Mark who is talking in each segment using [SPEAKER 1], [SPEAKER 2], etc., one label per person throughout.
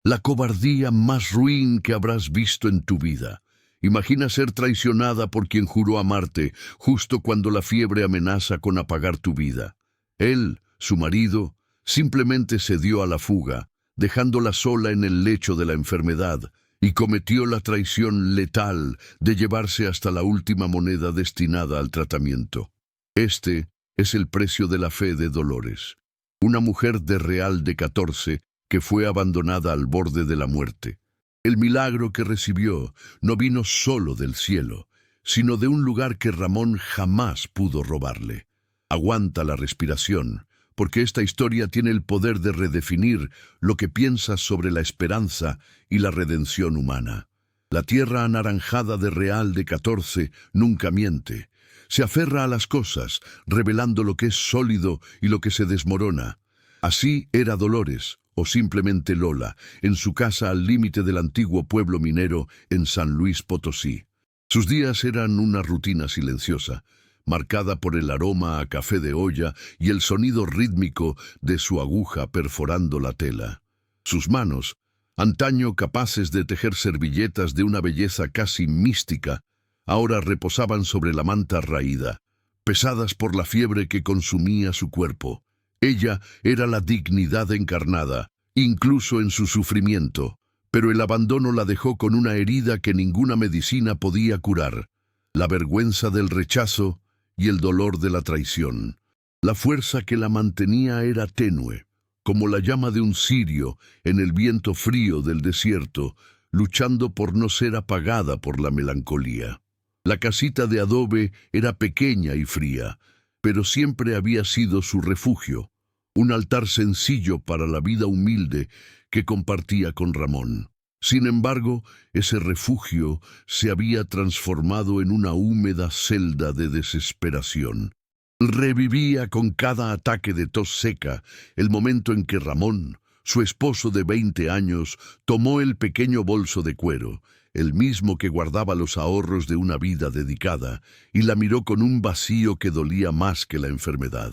[SPEAKER 1] La cobardía más ruin que habrás visto en tu vida. Imagina ser traicionada por quien juró amarte, justo cuando la fiebre amenaza con apagar tu vida. Él, su marido, simplemente se dio a la fuga, dejándola sola en el lecho de la enfermedad, y cometió la traición letal de llevarse hasta la última moneda destinada al tratamiento. Este es el precio de la fe de Dolores, una mujer de Real de 14 que fue abandonada al borde de la muerte. El milagro que recibió no vino solo del cielo, sino de un lugar que Ramón jamás pudo robarle. Aguanta la respiración, porque esta historia tiene el poder de redefinir lo que piensas sobre la esperanza y la redención humana. La tierra anaranjada de Real de 14 nunca miente. Se aferra a las cosas, revelando lo que es sólido y lo que se desmorona. Así era Dolores, o simplemente Lola, en su casa al límite del antiguo pueblo minero en San Luis Potosí. Sus días eran una rutina silenciosa, marcada por el aroma a café de olla y el sonido rítmico de su aguja perforando la tela. Sus manos, antaño capaces de tejer servilletas de una belleza casi mística, ahora reposaban sobre la manta raída, pesadas por la fiebre que consumía su cuerpo. Ella era la dignidad encarnada, incluso en su sufrimiento, pero el abandono la dejó con una herida que ninguna medicina podía curar, la vergüenza del rechazo y el dolor de la traición. La fuerza que la mantenía era tenue, como la llama de un cirio en el viento frío del desierto, luchando por no ser apagada por la melancolía. La casita de adobe era pequeña y fría, pero siempre había sido su refugio, un altar sencillo para la vida humilde que compartía con Ramón. Sin embargo, ese refugio se había transformado en una húmeda celda de desesperación. Revivía con cada ataque de tos seca el momento en que Ramón, su esposo de 20 años, tomó el pequeño bolso de cuero, el mismo que guardaba los ahorros de una vida dedicada, y la miró con un vacío que dolía más que la enfermedad.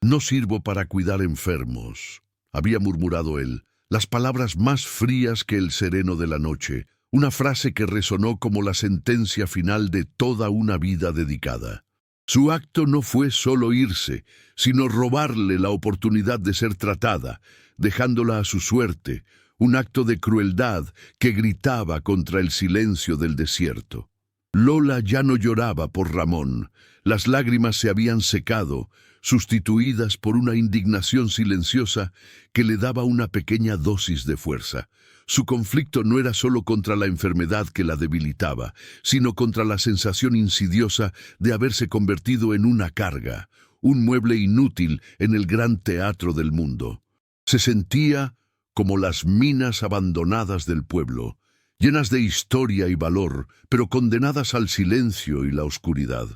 [SPEAKER 1] «No sirvo para cuidar enfermos», había murmurado él, las palabras más frías que el sereno de la noche, una frase que resonó como la sentencia final de toda una vida dedicada. Su acto no fue solo irse, sino robarle la oportunidad de ser tratada, dejándola a su suerte, un acto de crueldad que gritaba contra el silencio del desierto. Lola ya no lloraba por Ramón, las lágrimas se habían secado, sustituidas por una indignación silenciosa que le daba una pequeña dosis de fuerza. Su conflicto no era solo contra la enfermedad que la debilitaba, sino contra la sensación insidiosa de haberse convertido en una carga, un mueble inútil en el gran teatro del mundo. Se sentía como las minas abandonadas del pueblo, llenas de historia y valor, pero condenadas al silencio y la oscuridad.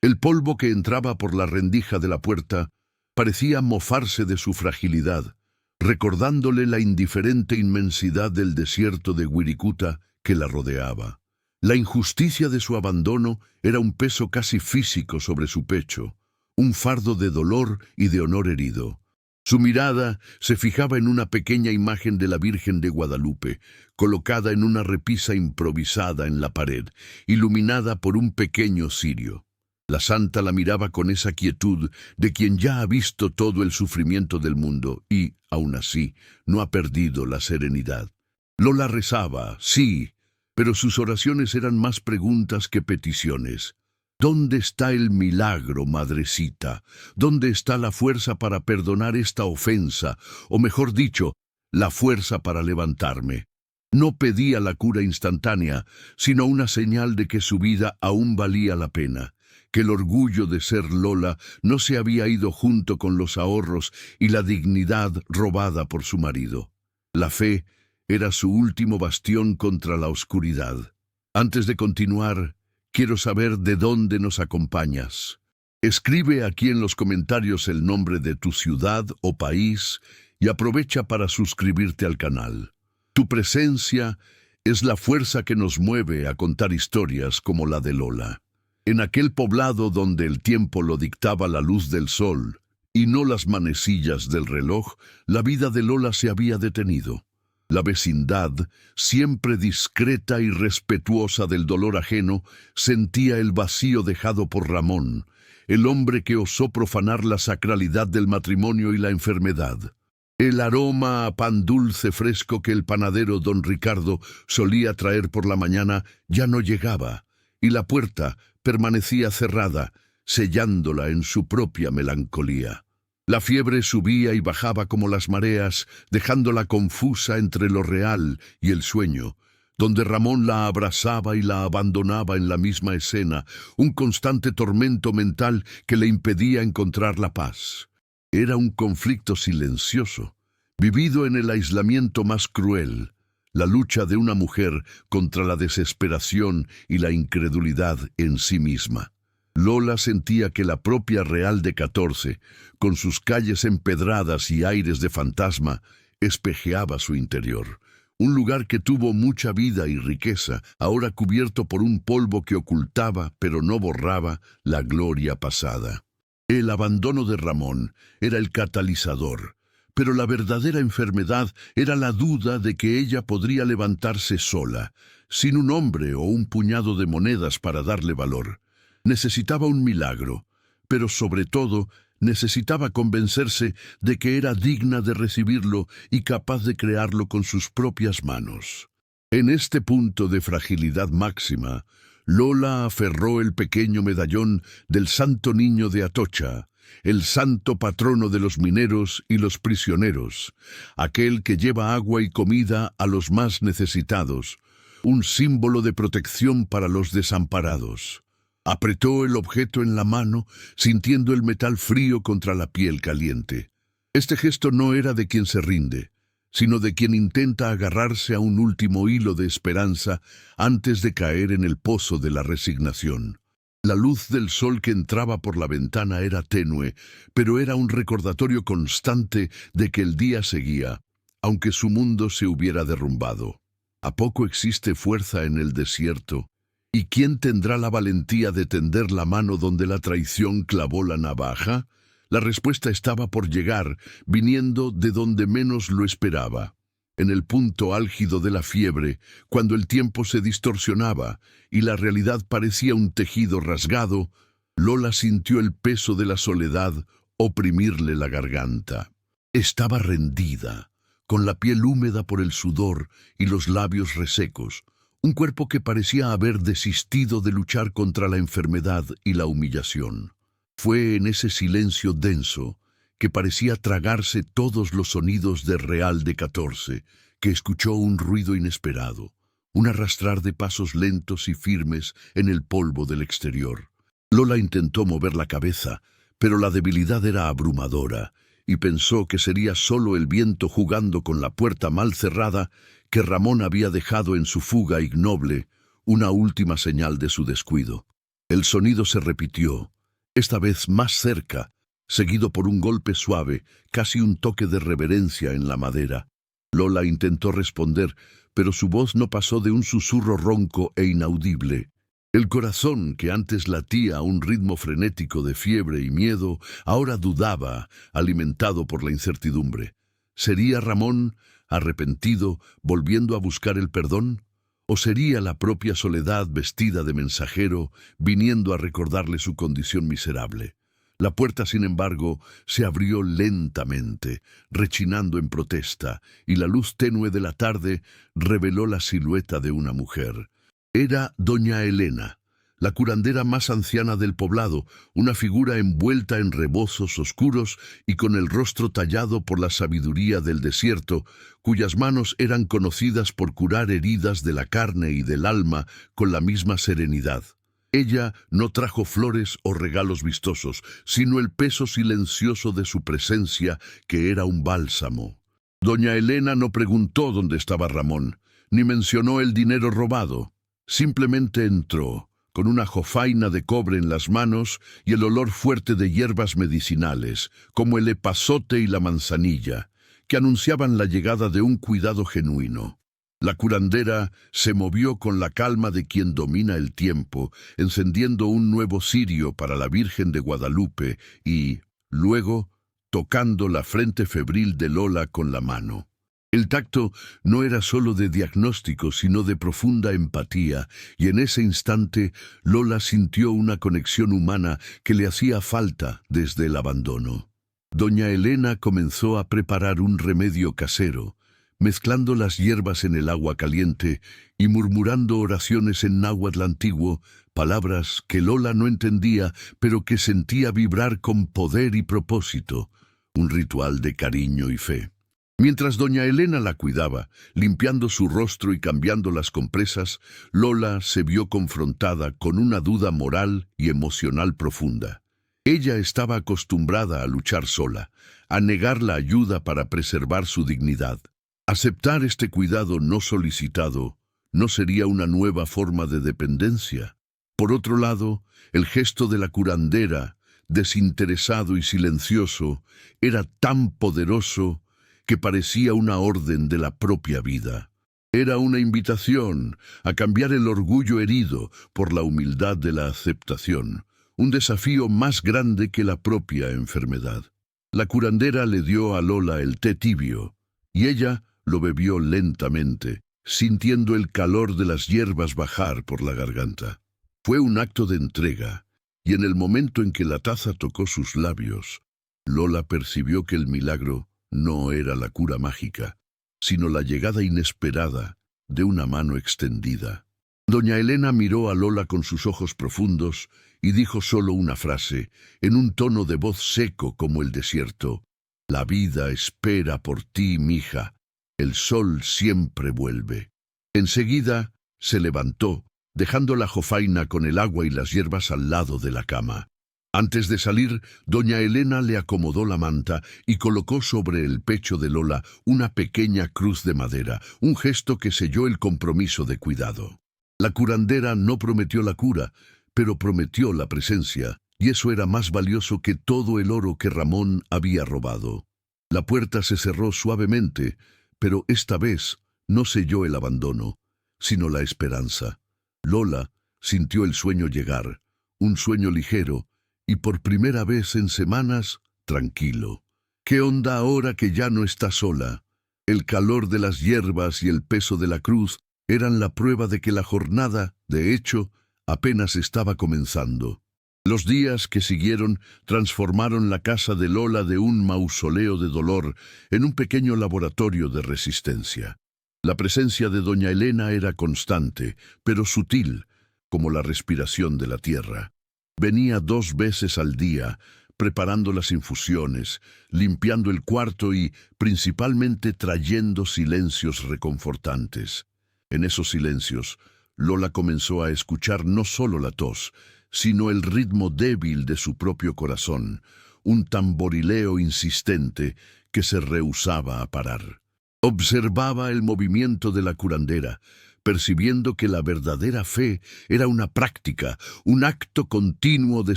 [SPEAKER 1] El polvo que entraba por la rendija de la puerta parecía mofarse de su fragilidad, recordándole la indiferente inmensidad del desierto de Wirikuta que la rodeaba. La injusticia de su abandono era un peso casi físico sobre su pecho, un fardo de dolor y de honor herido. Su mirada se fijaba en una pequeña imagen de la Virgen de Guadalupe, colocada en una repisa improvisada en la pared, iluminada por un pequeño cirio. La santa la miraba con esa quietud de quien ya ha visto todo el sufrimiento del mundo y, aún así, no ha perdido la serenidad. Lola rezaba, sí, pero sus oraciones eran más preguntas que peticiones. ¿Dónde está el milagro, madrecita? ¿Dónde está la fuerza para perdonar esta ofensa? O mejor dicho, la fuerza para levantarme. No pedía la cura instantánea, sino una señal de que su vida aún valía la pena, que el orgullo de ser Lola no se había ido junto con los ahorros y la dignidad robada por su marido. La fe era su último bastión contra la oscuridad. Antes de continuar, quiero saber de dónde nos acompañas. Escribe aquí en los comentarios el nombre de tu ciudad o país y aprovecha para suscribirte al canal. Tu presencia es la fuerza que nos mueve a contar historias como la de Lola. En aquel poblado donde el tiempo lo dictaba la luz del sol y no las manecillas del reloj, la vida de Lola se había detenido. La vecindad, siempre discreta y respetuosa del dolor ajeno, sentía el vacío dejado por Ramón, el hombre que osó profanar la sacralidad del matrimonio y la enfermedad. El aroma a pan dulce fresco que el panadero don Ricardo solía traer por la mañana ya no llegaba, y la puerta permanecía cerrada, sellándola en su propia melancolía. La fiebre subía y bajaba como las mareas, dejándola confusa entre lo real y el sueño, donde Ramón la abrazaba y la abandonaba en la misma escena, un constante tormento mental que le impedía encontrar la paz. Era un conflicto silencioso, vivido en el aislamiento más cruel, la lucha de una mujer contra la desesperación y la incredulidad en sí misma. Lola sentía que la propia Real de 14, con sus calles empedradas y aires de fantasma, espejeaba su interior. Un lugar que tuvo mucha vida y riqueza, ahora cubierto por un polvo que ocultaba, pero no borraba, la gloria pasada. El abandono de Ramón era el catalizador, pero la verdadera enfermedad era la duda de que ella podría levantarse sola, sin un hombre o un puñado de monedas para darle valor. Necesitaba un milagro, pero sobre todo necesitaba convencerse de que era digna de recibirlo y capaz de crearlo con sus propias manos. En este punto de fragilidad máxima, Lola aferró el pequeño medallón del Santo Niño de Atocha, el santo patrono de los mineros y los prisioneros, aquel que lleva agua y comida a los más necesitados, un símbolo de protección para los desamparados. Apretó el objeto en la mano, sintiendo el metal frío contra la piel caliente. Este gesto no era de quien se rinde, sino de quien intenta agarrarse a un último hilo de esperanza antes de caer en el pozo de la resignación. La luz del sol que entraba por la ventana era tenue, pero era un recordatorio constante de que el día seguía, aunque su mundo se hubiera derrumbado. ¿A poco existe fuerza en el desierto? ¿Y quién tendrá la valentía de tender la mano donde la traición clavó la navaja? La respuesta estaba por llegar, viniendo de donde menos lo esperaba. En el punto álgido de la fiebre, cuando el tiempo se distorsionaba y la realidad parecía un tejido rasgado, Lola sintió el peso de la soledad oprimirle la garganta. Estaba rendida, con la piel húmeda por el sudor y los labios resecos, un cuerpo que parecía haber desistido de luchar contra la enfermedad y la humillación. Fue en ese silencio denso, que parecía tragarse todos los sonidos de Real de 14, que escuchó un ruido inesperado, un arrastrar de pasos lentos y firmes en el polvo del exterior. Lola intentó mover la cabeza, pero la debilidad era abrumadora, y pensó que sería solo el viento jugando con la puerta mal cerrada que Ramón había dejado en su fuga ignoble, una última señal de su descuido. El sonido se repitió, esta vez más cerca, seguido por un golpe suave, casi un toque de reverencia en la madera. Lola intentó responder, pero su voz no pasó de un susurro ronco e inaudible. El corazón, que antes latía a un ritmo frenético de fiebre y miedo, ahora dudaba, alimentado por la incertidumbre. ¿Sería Ramón, arrepentido, volviendo a buscar el perdón? ¿O sería la propia soledad vestida de mensajero, viniendo a recordarle su condición miserable? La puerta, sin embargo, se abrió lentamente, rechinando en protesta, y la luz tenue de la tarde reveló la silueta de una mujer. Era doña Elena, la curandera más anciana del poblado, una figura envuelta en rebozos oscuros y con el rostro tallado por la sabiduría del desierto, cuyas manos eran conocidas por curar heridas de la carne y del alma con la misma serenidad. Ella no trajo flores o regalos vistosos, sino el peso silencioso de su presencia, que era un bálsamo. Doña Elena no preguntó dónde estaba Ramón, ni mencionó el dinero robado. Simplemente entró, con una jofaina de cobre en las manos y el olor fuerte de hierbas medicinales, como el epazote y la manzanilla, que anunciaban la llegada de un cuidado genuino. La curandera se movió con la calma de quien domina el tiempo, encendiendo un nuevo cirio para la Virgen de Guadalupe y, luego, tocando la frente febril de Lola con la mano. El tacto no era solo de diagnóstico, sino de profunda empatía, y en ese instante Lola sintió una conexión humana que le hacía falta desde el abandono. Doña Elena comenzó a preparar un remedio casero, mezclando las hierbas en el agua caliente y murmurando oraciones en náhuatl antiguo, palabras que Lola no entendía, pero que sentía vibrar con poder y propósito, un ritual de cariño y fe. Mientras doña Elena la cuidaba, limpiando su rostro y cambiando las compresas, Lola se vio confrontada con una duda moral y emocional profunda. Ella estaba acostumbrada a luchar sola, a negar la ayuda para preservar su dignidad. Aceptar este cuidado no solicitado no sería una nueva forma de dependencia. Por otro lado, el gesto de la curandera, desinteresado y silencioso, era tan poderoso que parecía una orden de la propia vida. Era una invitación a cambiar el orgullo herido por la humildad de la aceptación, un desafío más grande que la propia enfermedad. La curandera le dio a Lola el té tibio, y ella lo bebió lentamente, sintiendo el calor de las hierbas bajar por la garganta. Fue un acto de entrega, y en el momento en que la taza tocó sus labios, Lola percibió que el milagro no era la cura mágica, sino la llegada inesperada de una mano extendida. Doña Elena miró a Lola con sus ojos profundos y dijo solo una frase, en un tono de voz seco como el desierto: «La vida espera por ti, mija. El sol siempre vuelve». Enseguida se levantó, dejando la jofaina con el agua y las hierbas al lado de la cama. Antes de salir, doña Elena le acomodó la manta y colocó sobre el pecho de Lola una pequeña cruz de madera, un gesto que selló el compromiso de cuidado. La curandera no prometió la cura, pero prometió la presencia, y eso era más valioso que todo el oro que Ramón había robado. La puerta se cerró suavemente, pero esta vez no selló el abandono, sino la esperanza. Lola sintió el sueño llegar, un sueño ligero, y por primera vez en semanas, tranquilo. ¿Qué onda ahora que ya no está sola? El calor de las hierbas y el peso de la cruz eran la prueba de que la jornada, de hecho, apenas estaba comenzando. Los días que siguieron transformaron la casa de Lola de un mausoleo de dolor en un pequeño laboratorio de resistencia. La presencia de doña Elena era constante, pero sutil, como la respiración de la tierra. Venía 2 veces al día, preparando las infusiones, limpiando el cuarto y, principalmente, trayendo silencios reconfortantes. En esos silencios, Lola comenzó a escuchar no solo la tos, sino el ritmo débil de su propio corazón, un tamborileo insistente que se rehusaba a parar. Observaba el movimiento de la curandera, percibiendo que la verdadera fe era una práctica, un acto continuo de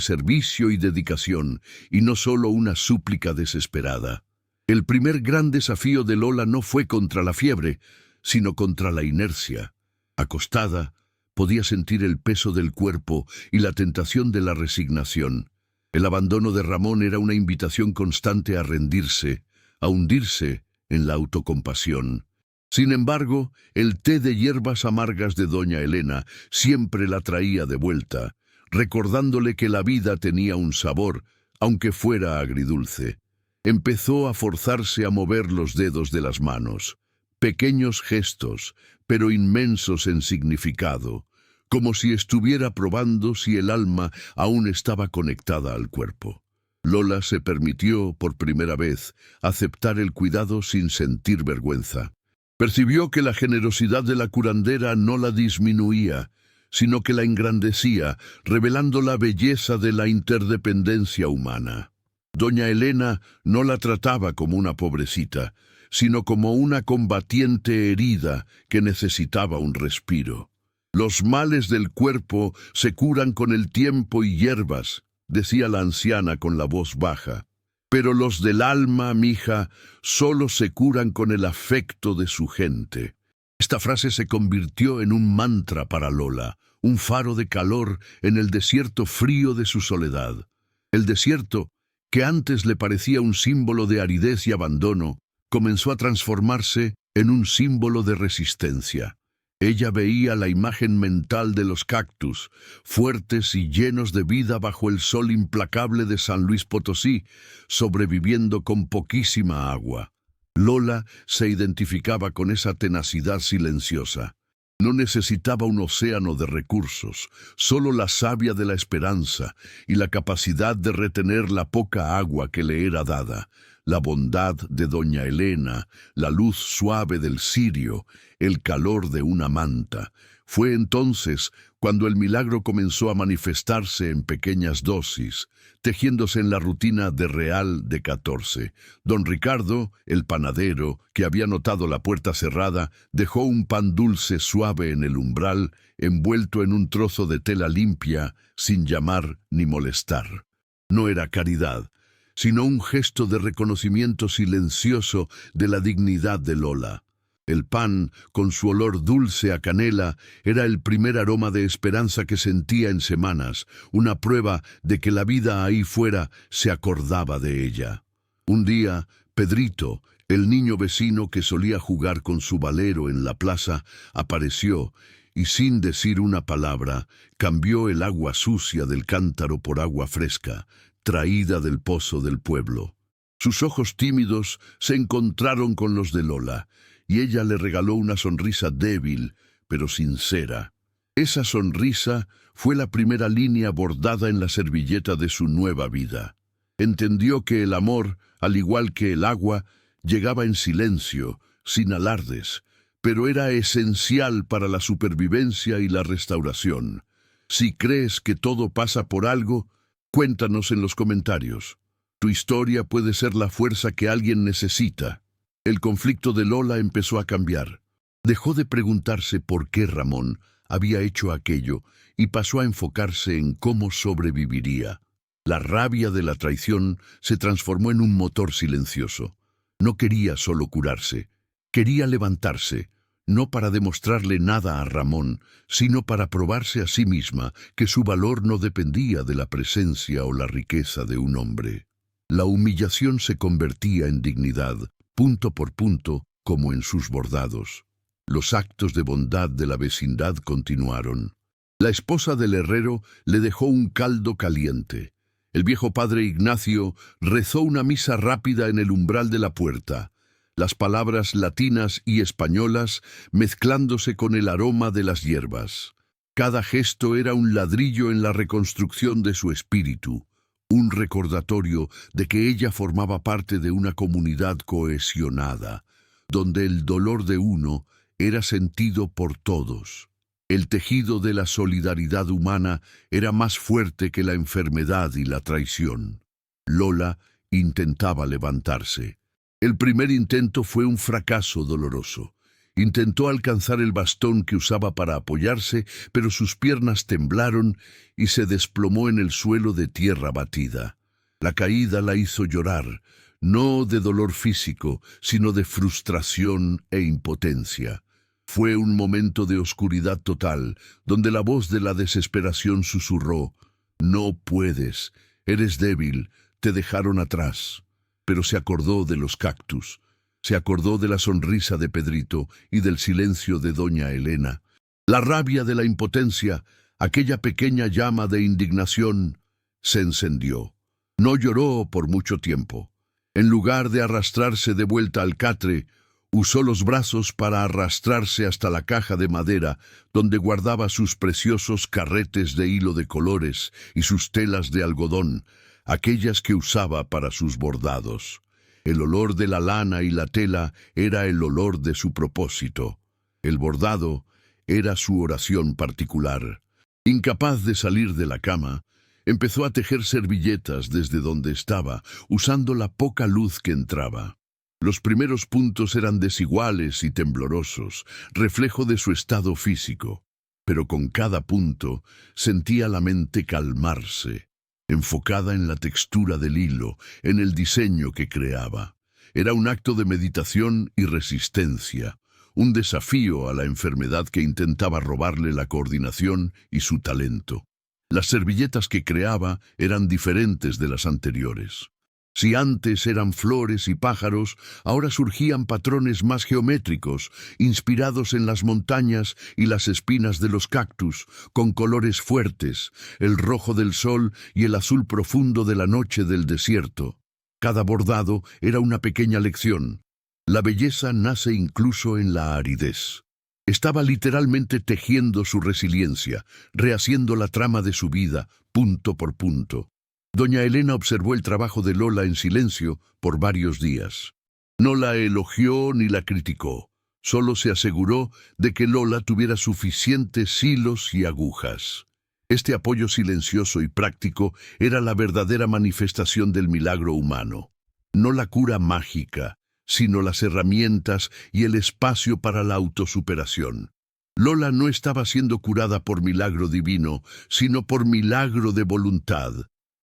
[SPEAKER 1] servicio y dedicación, y no solo una súplica desesperada. El primer gran desafío de Lola no fue contra la fiebre, sino contra la inercia. Acostada, podía sentir el peso del cuerpo y la tentación de la resignación. El abandono de Ramón era una invitación constante a rendirse, a hundirse en la autocompasión. Sin embargo, el té de hierbas amargas de doña Elena siempre la traía de vuelta, recordándole que la vida tenía un sabor, aunque fuera agridulce. Empezó a forzarse a mover los dedos de las manos. Pequeños gestos, pero inmensos en significado, como si estuviera probando si el alma aún estaba conectada al cuerpo. Lola se permitió, por primera vez, aceptar el cuidado sin sentir vergüenza. Percibió que la generosidad de la curandera no la disminuía, sino que la engrandecía, revelando la belleza de la interdependencia humana. Doña Elena no la trataba como una pobrecita, sino como una combatiente herida que necesitaba un respiro. «Los males del cuerpo se curan con el tiempo y hierbas», decía la anciana con la voz baja. «Pero los del alma, mija, solo se curan con el afecto de su gente». Esta frase se convirtió en un mantra para Lola, un faro de calor en el desierto frío de su soledad. El desierto, que antes le parecía un símbolo de aridez y abandono, comenzó a transformarse en un símbolo de resistencia. Ella veía la imagen mental de los cactus, fuertes y llenos de vida bajo el sol implacable de San Luis Potosí, sobreviviendo con poquísima agua. Lola se identificaba con esa tenacidad silenciosa. No necesitaba un océano de recursos, solo la savia de la esperanza y la capacidad de retener la poca agua que le era dada, la bondad de doña Elena, la luz suave del cirio, el calor de una manta. Fue entonces cuando el milagro comenzó a manifestarse en pequeñas dosis, tejiéndose en la rutina de Real de 14. Don Ricardo, el panadero, que había notado la puerta cerrada, dejó un pan dulce suave en el umbral, envuelto en un trozo de tela limpia, sin llamar ni molestar. No era caridad, sino un gesto de reconocimiento silencioso de la dignidad de Lola. El pan, con su olor dulce a canela, era el primer aroma de esperanza que sentía en semanas, una prueba de que la vida ahí fuera se acordaba de ella. Un día, Pedrito, el niño vecino que solía jugar con su valero en la plaza, apareció y sin decir una palabra, cambió el agua sucia del cántaro por agua fresca, traída del pozo del pueblo. Sus ojos tímidos se encontraron con los de Lola, y ella le regaló una sonrisa débil, pero sincera. Esa sonrisa fue la primera línea bordada en la servilleta de su nueva vida. Entendió que el amor, al igual que el agua, llegaba en silencio, sin alardes, pero era esencial para la supervivencia y la restauración. Si crees que todo pasa por algo, cuéntanos en los comentarios. Tu historia puede ser la fuerza que alguien necesita. El conflicto de Lola empezó a cambiar. Dejó de preguntarse por qué Ramón había hecho aquello y pasó a enfocarse en cómo sobreviviría. La rabia de la traición se transformó en un motor silencioso. No quería solo curarse, quería levantarse, no para demostrarle nada a Ramón, sino para probarse a sí misma que su valor no dependía de la presencia o la riqueza de un hombre. La humillación se convertía en dignidad, punto por punto, como en sus bordados. Los actos de bondad de la vecindad continuaron. La esposa del herrero le dejó un caldo caliente. El viejo padre Ignacio rezó una misa rápida en el umbral de la puerta, las palabras latinas y españolas mezclándose con el aroma de las hierbas. Cada gesto era un ladrillo en la reconstrucción de su espíritu, un recordatorio de que ella formaba parte de una comunidad cohesionada, donde el dolor de uno era sentido por todos. El tejido de la solidaridad humana era más fuerte que la enfermedad y la traición. Lola intentaba levantarse. El primer intento fue un fracaso doloroso. Intentó alcanzar el bastón que usaba para apoyarse, pero sus piernas temblaron y se desplomó en el suelo de tierra batida. La caída la hizo llorar, no de dolor físico, sino de frustración e impotencia. Fue un momento de oscuridad total, donde la voz de la desesperación susurró: «No puedes, eres débil, te dejaron atrás». Pero se acordó de los cactus. Se acordó de la sonrisa de Pedrito y del silencio de doña Elena. La rabia de la impotencia, aquella pequeña llama de indignación, se encendió. No lloró por mucho tiempo. En lugar de arrastrarse de vuelta al catre, usó los brazos para arrastrarse hasta la caja de madera donde guardaba sus preciosos carretes de hilo de colores y sus telas de algodón, aquellas que usaba para sus bordados. El olor de la lana y la tela era el olor de su propósito. El bordado era su oración particular. Incapaz de salir de la cama, empezó a tejer servilletas desde donde estaba, usando la poca luz que entraba. Los primeros puntos eran desiguales y temblorosos, reflejo de su estado físico, pero con cada punto sentía la mente calmarse, enfocada en la textura del hilo, en el diseño que creaba. Era un acto de meditación y resistencia, un desafío a la enfermedad que intentaba robarle la coordinación y su talento. Las servilletas que creaba eran diferentes de las anteriores. Si antes eran flores y pájaros, ahora surgían patrones más geométricos, inspirados en las montañas y las espinas de los cactus, con colores fuertes, el rojo del sol y el azul profundo de la noche del desierto. Cada bordado era una pequeña lección. La belleza nace incluso en la aridez. Estaba literalmente tejiendo su resiliencia, rehaciendo la trama de su vida, punto por punto. Doña Elena observó el trabajo de Lola en silencio por varios días. No la elogió ni la criticó, solo se aseguró de que Lola tuviera suficientes hilos y agujas. Este apoyo silencioso y práctico era la verdadera manifestación del milagro humano. No la cura mágica, sino las herramientas y el espacio para la autosuperación. Lola no estaba siendo curada por milagro divino, sino por milagro de voluntad.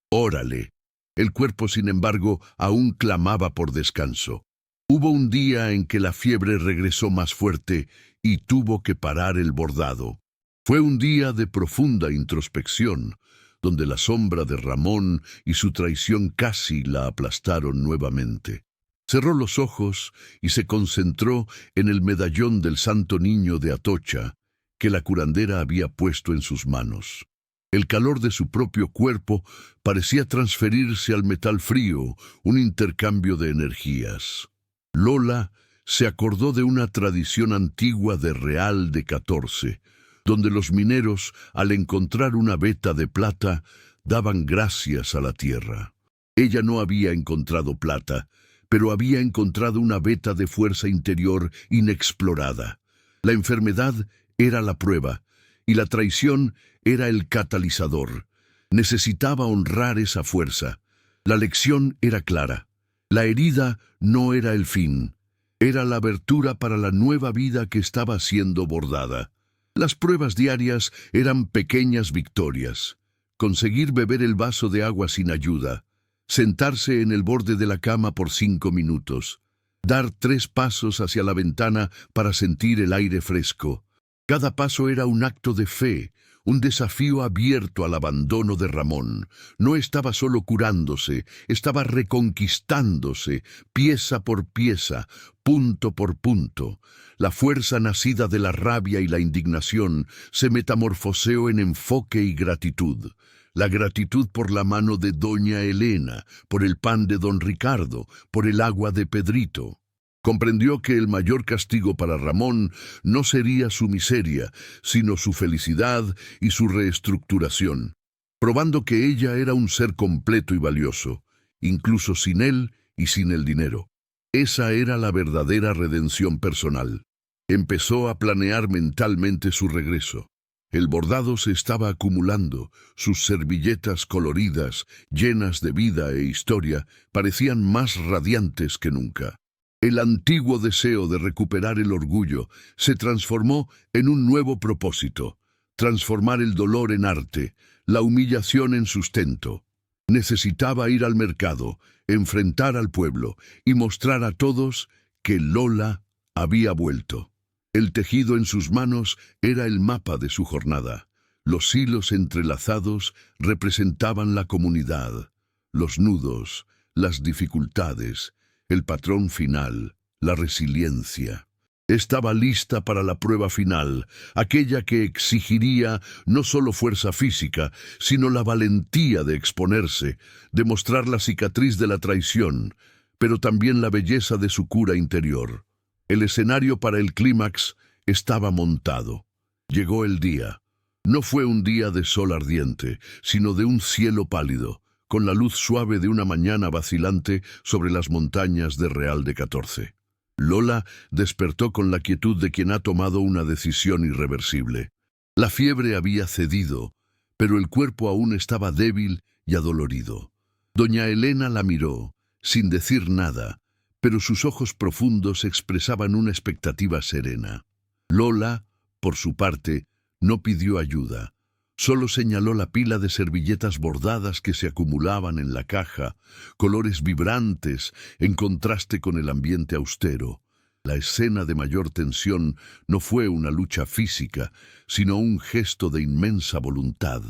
[SPEAKER 1] Órale. El cuerpo, sin embargo, aún clamaba por descanso. Hubo un día en que la fiebre regresó más fuerte y tuvo que parar el bordado. Fue un día de profunda introspección, donde la sombra de Ramón y su traición casi la aplastaron nuevamente. Cerró los ojos y se concentró en el medallón del Santo Niño de Atocha que la curandera había puesto en sus manos. El calor de su propio cuerpo parecía transferirse al metal frío, un intercambio de energías. Lola se acordó de una tradición antigua de Real de 14, donde los mineros, al encontrar una veta de plata, daban gracias a la tierra. Ella no había encontrado plata, pero había encontrado una veta de fuerza interior inexplorada. La enfermedad era la prueba, y la traición era el catalizador. Necesitaba honrar esa fuerza. La lección era clara. La herida no era el fin. Era la abertura para la nueva vida que estaba siendo bordada. Las pruebas diarias eran pequeñas victorias. Conseguir beber el vaso de agua sin ayuda. Sentarse en el borde de la cama por 5 minutos. Dar 3 pasos hacia la ventana para sentir el aire fresco. Cada paso era un acto de fe, un desafío abierto al abandono de Ramón. No estaba solo curándose, estaba reconquistándose, pieza por pieza, punto por punto. La fuerza nacida de la rabia y la indignación se metamorfoseó en enfoque y gratitud. La gratitud por la mano de doña Elena, por el pan de don Ricardo, por el agua de Pedrito. Comprendió que el mayor castigo para Ramón no sería su miseria, sino su felicidad y su reestructuración, probando que ella era un ser completo y valioso, incluso sin él y sin el dinero. Esa era la verdadera redención personal. Empezó a planear mentalmente su regreso. El bordado se estaba acumulando, sus servilletas coloridas, llenas de vida e historia, parecían más radiantes que nunca. El antiguo deseo de recuperar el orgullo se transformó en un nuevo propósito, transformar el dolor en arte, la humillación en sustento. Necesitaba ir al mercado, enfrentar al pueblo y mostrar a todos que Lola había vuelto. El tejido en sus manos era el mapa de su jornada. Los hilos entrelazados representaban la comunidad, los nudos, las dificultades, el patrón final, la resiliencia. Estaba lista para la prueba final, aquella que exigiría no solo fuerza física, sino la valentía de exponerse, de mostrar la cicatriz de la traición, pero también la belleza de su cura interior. El escenario para el clímax estaba montado. Llegó el día. No fue un día de sol ardiente, sino de un cielo pálido, con la luz suave de una mañana vacilante sobre las montañas de Real de 14. Lola despertó con la quietud de quien ha tomado una decisión irreversible. La fiebre había cedido, pero el cuerpo aún estaba débil y adolorido. Doña Elena la miró, sin decir nada, pero sus ojos profundos expresaban una expectativa serena. Lola, por su parte, no pidió ayuda. Solo señaló la pila de servilletas bordadas que se acumulaban en la caja, colores vibrantes en contraste con el ambiente austero. La escena de mayor tensión no fue una lucha física, sino un gesto de inmensa voluntad.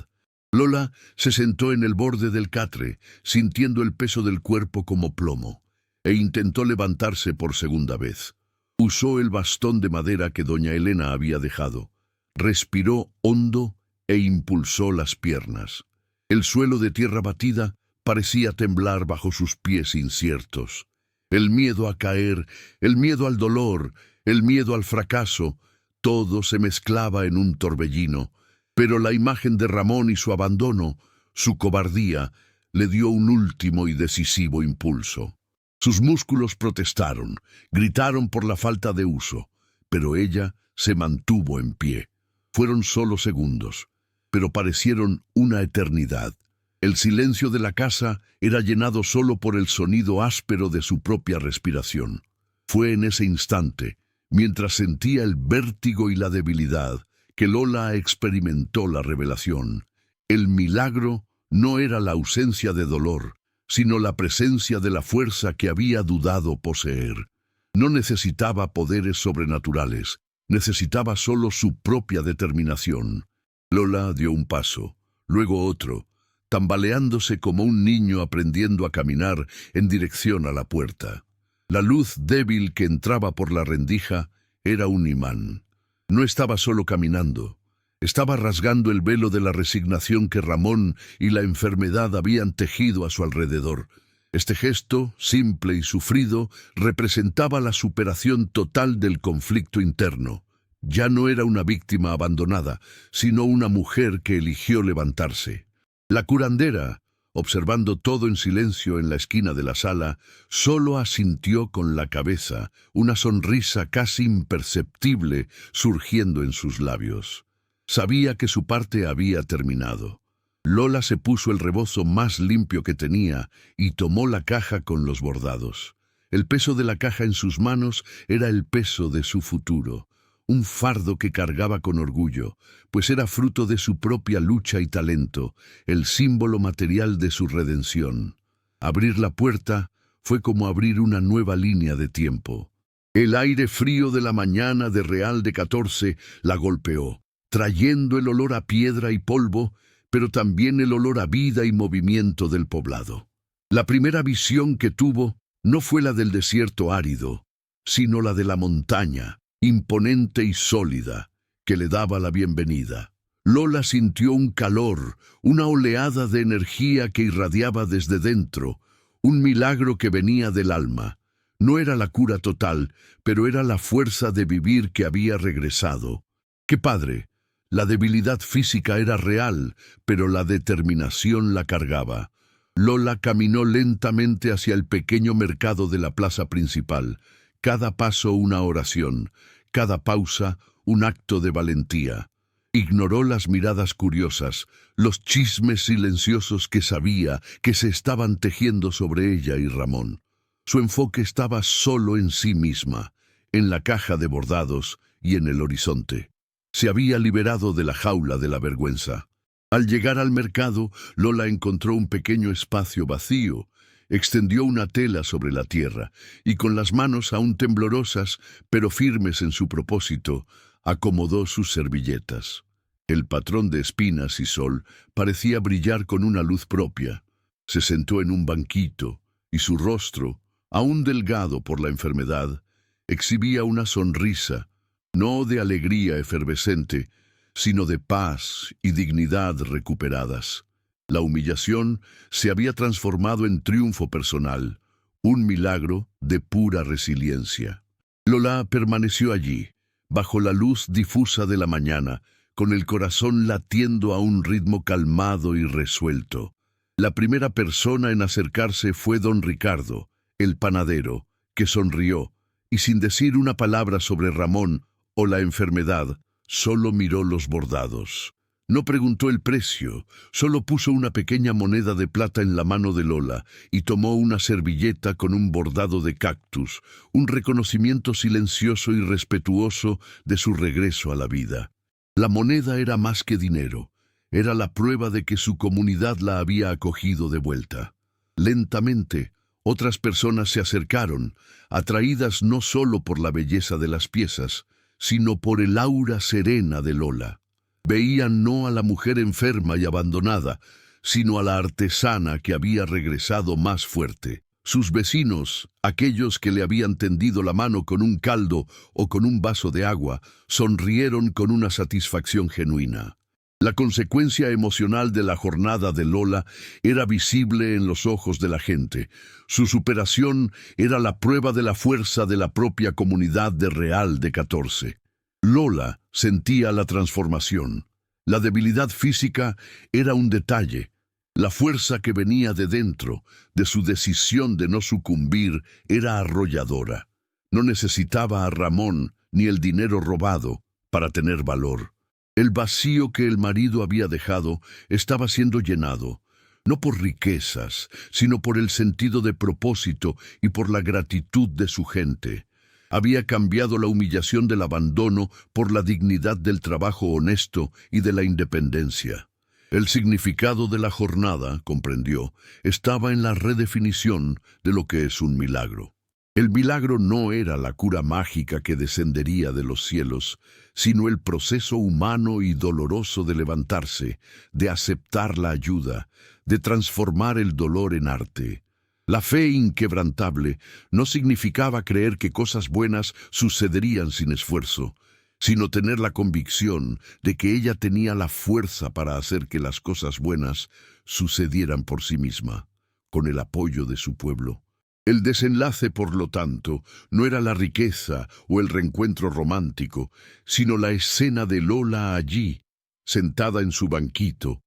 [SPEAKER 1] Lola se sentó en el borde del catre, sintiendo el peso del cuerpo como plomo, e intentó levantarse por segunda vez. Usó el bastón de madera que doña Elena había dejado. Respiró hondo e impulsó las piernas. El suelo de tierra batida parecía temblar bajo sus pies inciertos. El miedo a caer, el miedo al dolor, el miedo al fracaso, todo se mezclaba en un torbellino, pero la imagen de Ramón y su abandono, su cobardía, le dio un último y decisivo impulso. Sus músculos protestaron, gritaron por la falta de uso, pero ella se mantuvo en pie. Fueron solo segundos, pero parecieron una eternidad. El silencio de la casa era llenado solo por el sonido áspero de su propia respiración. Fue en ese instante, mientras sentía el vértigo y la debilidad, que Lola experimentó la revelación. El milagro no era la ausencia de dolor, sino la presencia de la fuerza que había dudado poseer. No necesitaba poderes sobrenaturales, necesitaba solo su propia determinación. Lola dio un paso, luego otro, tambaleándose como un niño aprendiendo a caminar en dirección a la puerta. La luz débil que entraba por la rendija era un imán. No estaba solo caminando, estaba rasgando el velo de la resignación que Ramón y la enfermedad habían tejido a su alrededor. Este gesto, simple y sufrido, representaba la superación total del conflicto interno. Ya no era una víctima abandonada, sino una mujer que eligió levantarse. La curandera, observando todo en silencio en la esquina de la sala, solo asintió con la cabeza, una sonrisa casi imperceptible surgiendo en sus labios. Sabía que su parte había terminado. Lola se puso el rebozo más limpio que tenía y tomó la caja con los bordados. El peso de la caja en sus manos era el peso de su futuro, un fardo que cargaba con orgullo, pues era fruto de su propia lucha y talento, el símbolo material de su redención. Abrir la puerta fue como abrir una nueva línea de tiempo. El aire frío de la mañana de Real de 14 la golpeó, trayendo el olor a piedra y polvo, pero también el olor a vida y movimiento del poblado. La primera visión que tuvo no fue la del desierto árido, sino la de la montaña, imponente y sólida, que le daba la bienvenida. Lola sintió un calor, una oleada de energía que irradiaba desde dentro, un milagro que venía del alma. No era la cura total, pero era la fuerza de vivir que había regresado. ¡Qué padre! La debilidad física era real, pero la determinación la cargaba. Lola caminó lentamente hacia el pequeño mercado de la plaza principal. Cada paso una oración, cada pausa un acto de valentía. Ignoró las miradas curiosas, los chismes silenciosos que sabía que se estaban tejiendo sobre ella y Ramón. Su enfoque estaba solo en sí misma, en la caja de bordados y en el horizonte. Se había liberado de la jaula de la vergüenza. Al llegar al mercado, Lola encontró un pequeño espacio vacío. Extendió una tela sobre la tierra y con las manos aún temblorosas, pero firmes en su propósito, acomodó sus servilletas. El patrón de espinas y sol parecía brillar con una luz propia. Se sentó en un banquito y su rostro, aún delgado por la enfermedad, exhibía una sonrisa, no de alegría efervescente, sino de paz y dignidad recuperadas. La humillación se había transformado en triunfo personal, un milagro de pura resiliencia. Lola permaneció allí, bajo la luz difusa de la mañana, con el corazón latiendo a un ritmo calmado y resuelto. La primera persona en acercarse fue don Ricardo, el panadero, que sonrió, y sin decir una palabra sobre Ramón o la enfermedad, solo miró los bordados. No preguntó el precio, solo puso una pequeña moneda de plata en la mano de Lola y tomó una servilleta con un bordado de cactus, un reconocimiento silencioso y respetuoso de su regreso a la vida. La moneda era más que dinero, era la prueba de que su comunidad la había acogido de vuelta. Lentamente, otras personas se acercaron, atraídas no solo por la belleza de las piezas, sino por el aura serena de Lola. Veían no a la mujer enferma y abandonada, sino a la artesana que había regresado más fuerte. Sus vecinos, aquellos que le habían tendido la mano con un caldo o con un vaso de agua, sonrieron con una satisfacción genuina. La consecuencia emocional de la jornada de Lola era visible en los ojos de la gente. Su superación era la prueba de la fuerza de la propia comunidad de Real de 14. Lola sentía la transformación. La debilidad física era un detalle. La fuerza que venía de dentro, de su decisión de no sucumbir, era arrolladora. No necesitaba a Ramón ni el dinero robado para tener valor. El vacío que el marido había dejado estaba siendo llenado, no por riquezas, sino por el sentido de propósito y por la gratitud de su gente. Había cambiado la humillación del abandono por la dignidad del trabajo honesto y de la independencia. El significado de la jornada, comprendió, estaba en la redefinición de lo que es un milagro. El milagro no era la cura mágica que descendería de los cielos, sino el proceso humano y doloroso de levantarse, de aceptar la ayuda, de transformar el dolor en arte. La fe inquebrantable no significaba creer que cosas buenas sucederían sin esfuerzo, sino tener la convicción de que ella tenía la fuerza para hacer que las cosas buenas sucedieran por sí misma, con el apoyo de su pueblo. El desenlace, por lo tanto, no era la riqueza o el reencuentro romántico, sino la escena de Lola allí, sentada en su banquito,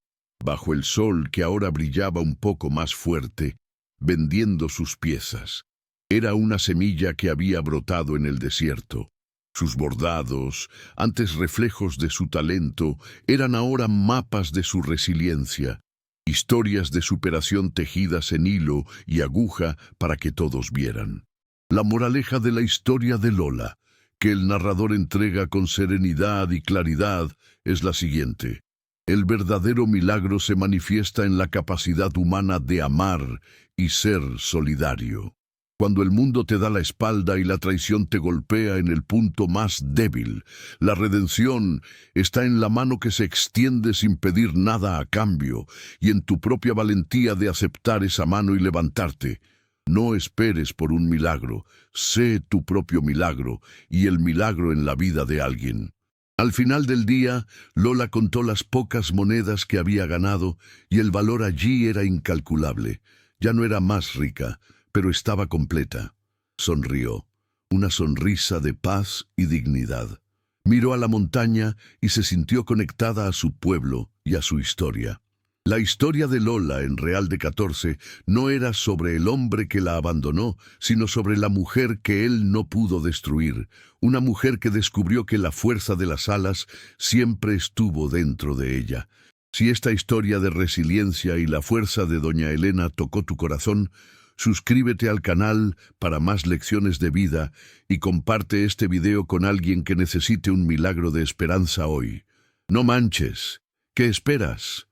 [SPEAKER 1] bajo el sol que ahora brillaba un poco más fuerte, vendiendo sus piezas. Era una semilla que había brotado en el desierto. Sus bordados, antes reflejos de su talento, eran ahora mapas de su resiliencia, historias de superación tejidas en hilo y aguja para que todos vieran. La moraleja de la historia de Lola, que el narrador entrega con serenidad y claridad, es la siguiente. El verdadero milagro se manifiesta en la capacidad humana de amar y ser solidario. Cuando el mundo te da la espalda y la traición te golpea en el punto más débil, la redención está en la mano que se extiende sin pedir nada a cambio y en tu propia valentía de aceptar esa mano y levantarte. No esperes por un milagro, sé tu propio milagro y el milagro en la vida de alguien. Al final del día, Lola contó las pocas monedas que había ganado y el valor allí era incalculable. Ya no era más rica, pero estaba completa. Sonrió, una sonrisa de paz y dignidad. Miró a la montaña y se sintió conectada a su pueblo y a su historia. La historia de Lola en Real de 14 no era sobre el hombre que la abandonó, sino sobre la mujer que él no pudo destruir, una mujer que descubrió que la fuerza de las alas siempre estuvo dentro de ella. Si esta historia de resiliencia y la fuerza de Doña Elena tocó tu corazón, suscríbete al canal para más lecciones de vida y comparte este video con alguien que necesite un milagro de esperanza hoy. No manches. ¿Qué esperas?